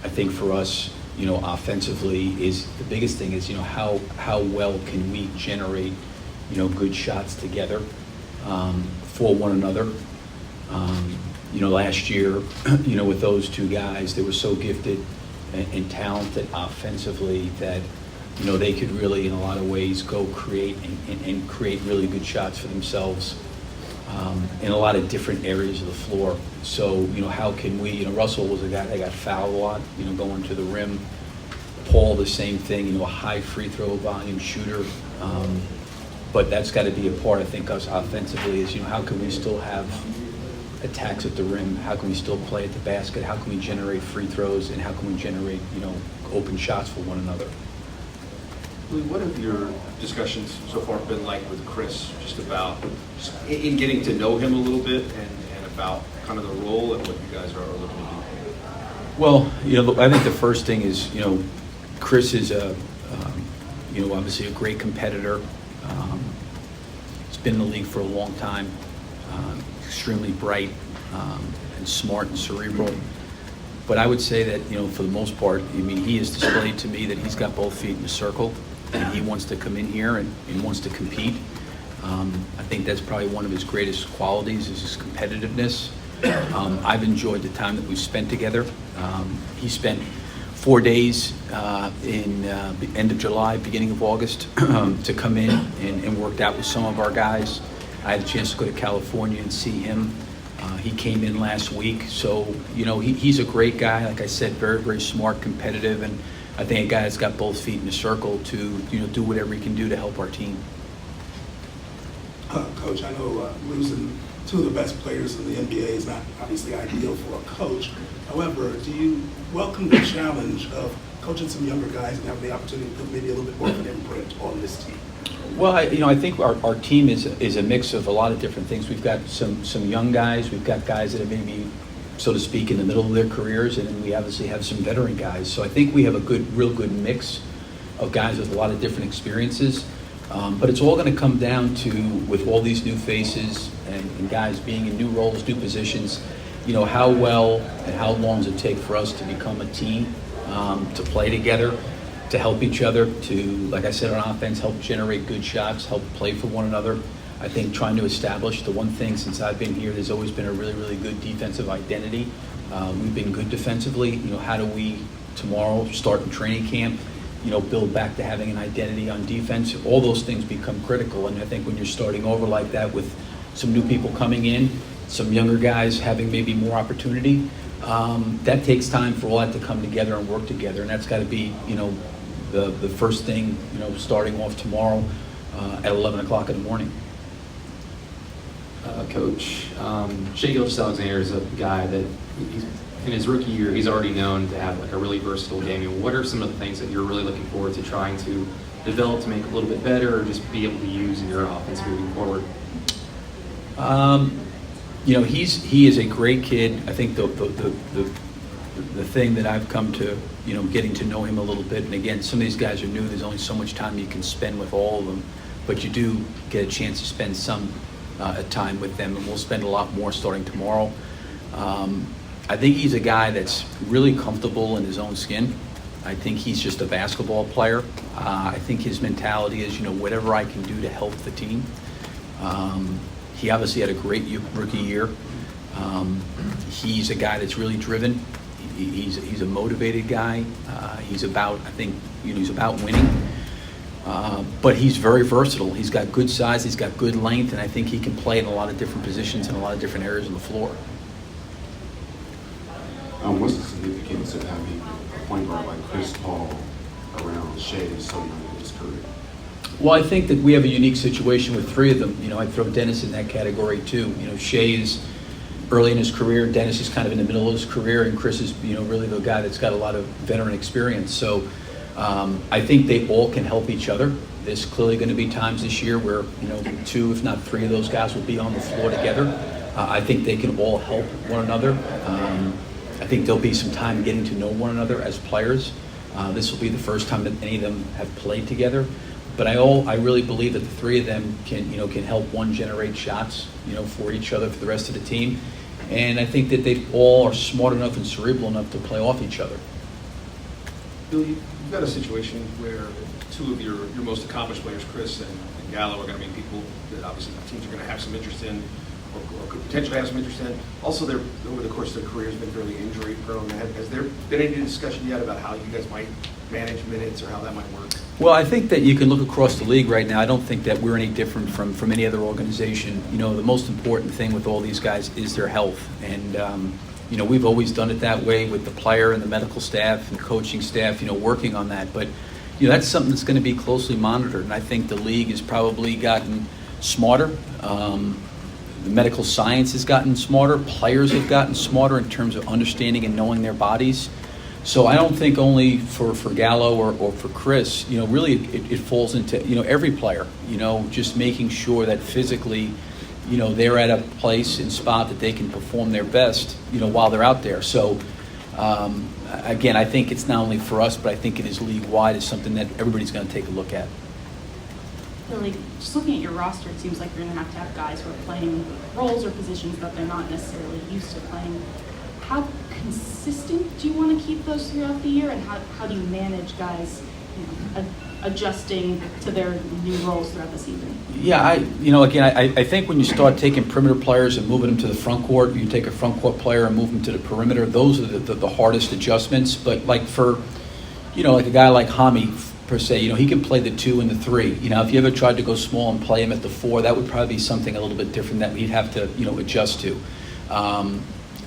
I think for us, offensively is the biggest thing is, how well can we generate, good shots together for one another. Last year, with those two guys, they were so gifted and talented offensively that, they could really, in a lot of ways, go create and create really good shots for themselves in a lot of different areas of the floor. So, how can we, Russell was a guy that got fouled a lot, going to the rim. Paul, the same thing, a high free throw volume shooter. But that's got to be a part, I think, us offensively is, how can we still have attacks at the rim? How can we still play at the basket? How can we generate free throws? And how can we generate, open shots for one another? What have your discussions so far been like with Chris, just about in getting to know him a little bit and about kind of the role and what you guys are looking to do? Well, I think the first thing is, Chris is obviously a great competitor. He's been in the league for a long time, extremely bright and smart and cerebral. But I would say that, for the most part, he has displayed to me that he's got both feet in the circle and he wants to come in here and wants to compete. I think that's probably one of his greatest qualities is his competitiveness. I've enjoyed the time that we've spent together. He spent 4 days in the end of July, beginning of August, to come in and worked out with some of our guys. I had a chance to go to California and see him. He came in last week. So, he's a great guy. Like I said, very, very smart, competitive, and I think a guy that's got both feet in the circle to, do whatever he can do to help our team. Coach, I know losing two of the best players in the NBA is not obviously ideal for a coach. However, do you welcome the challenge of coaching some younger guys and having the opportunity to put maybe a little bit more of an imprint on this team? Well, I think our team is a mix of a lot of different things. We've got some young guys. We've got guys that are maybe, so to speak, in the middle of their careers, and then we obviously have some veteran guys. So I think we have a real good mix of guys with a lot of different experiences. But it's all going to come down to, with all these new faces and guys being in new roles, new positions, how well and how long does it take for us to become a team, to play together, to help each other, to, like I said, on offense, help generate good shots, help play for one another. I think trying to establish the one thing since I've been here, there's always been a really, really good defensive identity. We've been good defensively. How do we tomorrow start in training camp, build back to having an identity on defense? All those things become critical. And I think when you're starting over like that with some new people coming in, some younger guys having maybe more opportunity, that takes time for all that to come together and work together. And that's got to be, the first thing, starting off tomorrow at 11 o'clock in the morning. Coach, Shai Gilgeous-Alexander is a guy that in his rookie year, he's already known to have like a really versatile game. What are some of the things that you're really looking forward to trying to develop to make it a little bit better, or just be able to use in your offense moving forward? He is a great kid. I think the thing that I've come to, getting to know him a little bit, and again, some of these guys are new. There's only so much time you can spend with all of them, but you do get a chance to spend some time with them, and we'll spend a lot more starting tomorrow. I think he's a guy that's really comfortable in his own skin. I think he's just a basketball player. I think his mentality is, whatever I can do to help the team. He obviously had a great rookie year. He's a guy that's really driven. He's a motivated guy. He's about, I think, he's about winning. But he's very versatile. He's got good size. He's got good length, and I think he can play in a lot of different positions in a lot of different areas of the floor. What's the significance of having a point guard like Chris Paul around Shai so young in his career? Well, I think that we have a unique situation with three of them. I'd throw Dennis in that category too. Shai is early in his career. Dennis is kind of in the middle of his career, and Chris is, really the guy that's got a lot of veteran experience. So I think they all can help each other. There's clearly going to be times this year where, two, if not three of those guys will be on the floor together. I think they can all help one another. I think there'll be some time getting to know one another as players. This will be the first time that any of them have played together. But I really believe that the three of them can help one generate shots, for each other, for the rest of the team. And I think that they all are smart enough and cerebral enough to play off each other. Bill, you've got a situation where two of your most accomplished players, Chris and Gallo, are going to be people that obviously teams are going to have some interest in, or could potentially have some interest in. Also, they're, over the course of their careers, been fairly injury prone. Has there been any discussion yet about how you guys might manage minutes or how that might work? Well, I think that you can look across the league right now. I don't think that we're any different from any other organization. You know, the most important thing with all these guys is their health. And, you know, we've always done it that way with the player and the medical staff and coaching staff, you know, working on that. But, you know, that's something that's going to be closely monitored. And I think the league has probably gotten smarter. The medical science has gotten smarter. Players have gotten smarter in terms of understanding and knowing their bodies. So I don't think only for Gallo or for Chris, you know, really it falls into, you know, every player, you know, just making sure that physically, you know, they're at a place and spot that they can perform their best, you know, while they're out there. So, again, I think it's not only for us, but I think it is league-wide. It's something that everybody's going to take a look at. Really, just looking at your roster, it seems like you're going to have guys who are playing roles or positions that they're not necessarily used to playing. How consistent do you want to keep those throughout the year, and how do you manage guys, you know, adjusting to their new roles throughout the season? Yeah, I think when you start taking perimeter players and moving them to the front court, you take a front court player and move them to the perimeter, those are the hardest adjustments. But like for, you know, like a guy like Hami, per se, you know, he can play the 2 and the 3. You know, if you ever tried to go small and play him at the 4, that would probably be something a little bit different that we'd have to, you know, adjust to.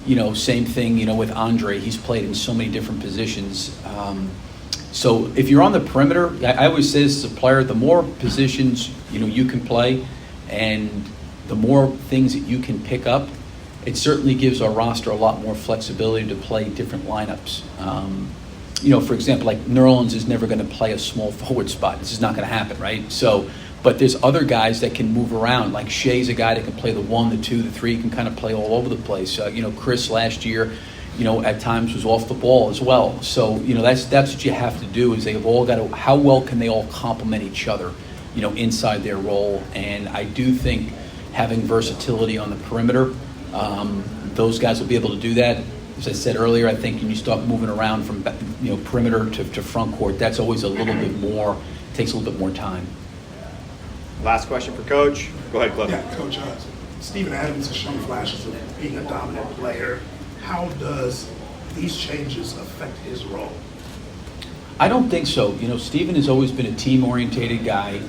You know, same thing, you know, with Andre. He's played in so many different positions. So if you're on the perimeter, I always say this as a player, the more positions, you know, you can play and the more things that you can pick up, it certainly gives our roster a lot more flexibility to play different lineups. You know, for example, like Nerlens is never going to play a small forward spot. This is not going to happen, right? So, but there's other guys that can move around. Like Shea's a guy that can play the 1, the 2, the 3. He can kind of play all over the place. You know, Chris last year, you know, at times was off the ball as well. So, you know, that's what you have to do is they've all got to, how well can they all complement each other, you know, inside their role. And I do think having versatility on the perimeter, those guys will be able to do that. As I said earlier, I think when you start moving around from, you know, perimeter to front court, that's always a little bit more, takes a little bit more time. Last question for Coach. Go ahead, Cliff. Yeah, Coach, Steven Adams has shown flashes of being a dominant player. How does these changes affect his role? I don't think so. You know, Steven has always been a team-orientated guy.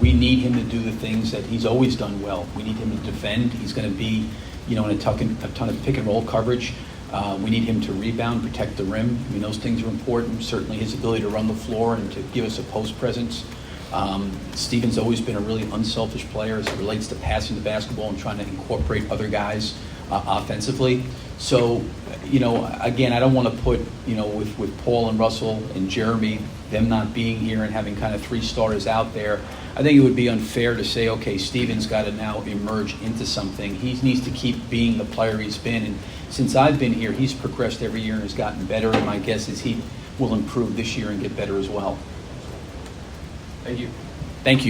We need him to do the things that he's always done well. We need him to defend. He's going to be, you know, in a ton of pick-and-roll coverage. We need him to rebound, protect the rim. I mean, those things are important. Certainly his ability to run the floor and to give us a post presence. Steven's always been a really unselfish player as it relates to passing the basketball and trying to incorporate other guys offensively. So, you know, again, I don't want to put, you know, with Paul and Russell and Jeremy, them not being here and having kind of 3 starters out there, I think it would be unfair to say, okay, Steven's got to now emerge into something. He needs to keep being the player he's been. And since I've been here, he's progressed every year and has gotten better. And my guess is he will improve this year and get better as well. Thank you. Thank you.